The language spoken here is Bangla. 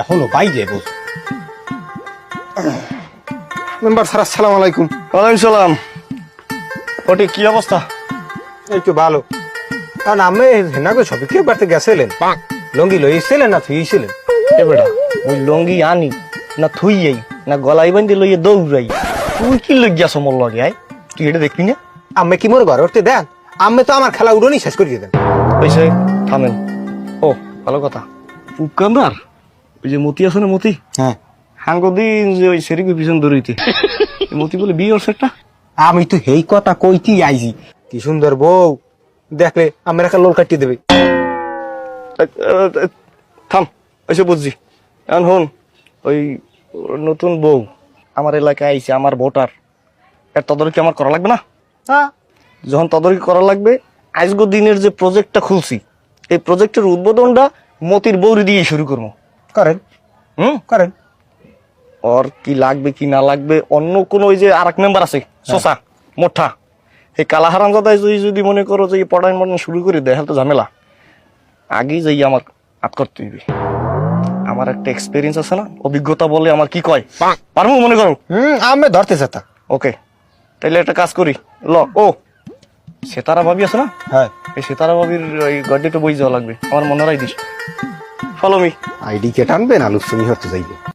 এখনো বাইরে বস। মেম্বার স্যার আসসালামু আলাইকুম। ওয়ালাইকুম সালাম। ওটি কি অবস্থা? এই তো ভালো। আর আমি হেনাকে সবে কি বাড়তে গেছিলেন, লঙ্গি লইছিলেন না থুইছিলেন? এ বেটা, ওই লঙ্গি আনি না থুইয়াই না গলায় বান্ধি লইয়ে দৌড়াই, তুই কি লই গেছ মোর লগে? আয় তুই এটা দেখবি না? আমি কি মোর ঘর উঠতে দেন? আমি তো আমার খেলা উড়োনি শেষ করে দেন। ওইসে থামেন। ও ভালো কথা, উপকান্দার ওই যে মতি আছে না, মতি হ্যাঁ, হাঙ্গো দিন যে ওই সেরিকে পিছন দৌড়াইতে, মতি বলে বিয়ে ওর সেটটা। আমি তো এই কথা কইতি আইছি। কি সুন্দর বউ দেখলে আমার একটা লোল কাটিয়ে দেবে। থাম, ওইসে বুঝছি। এখন হন, ওই নতুন বউ আমার এলাকায় আইছে, আমার ভোটার, এর তদারকি আমার করা লাগবে না? হ্যাঁ, যখন তদারকি করা লাগবে, আজগো দিনের যে প্রজেক্টটা খুলছি, এই প্রজেক্টের উদ্বোধনটা মতির বৌরি দিয়ে শুরু করবো। করেন করেন। ওর কি লাগবে কি না লাগবে, অন্য কোন ওই যে আর এক মেম্বার আছে শশা মোঠা, এই কালাহারাম দাদাই যদি মনে করো যে পড়াই মনে শুরু করে দেয়, তো ঝামেলা। আগেই যাই আমার আট করতে হইবে। আমার একটা এক্সপিরিয়েন্স আছে না, অভিজ্ঞতা বলে আমার কি কয়, পারবো মনে করো? আমি ধরতে চাতা। ওকে, তাইলে একটা কাজ করি। ও সেতারা ভাবি আছে না, হ্যাঁ, এই সেতারা ভাবির ওই গাড়িটা বই যাওয়া লাগবে, আমার মনে রাই this. Follow me. ID K টানবেন, আলুর সঙ্গে হতে যাইবে।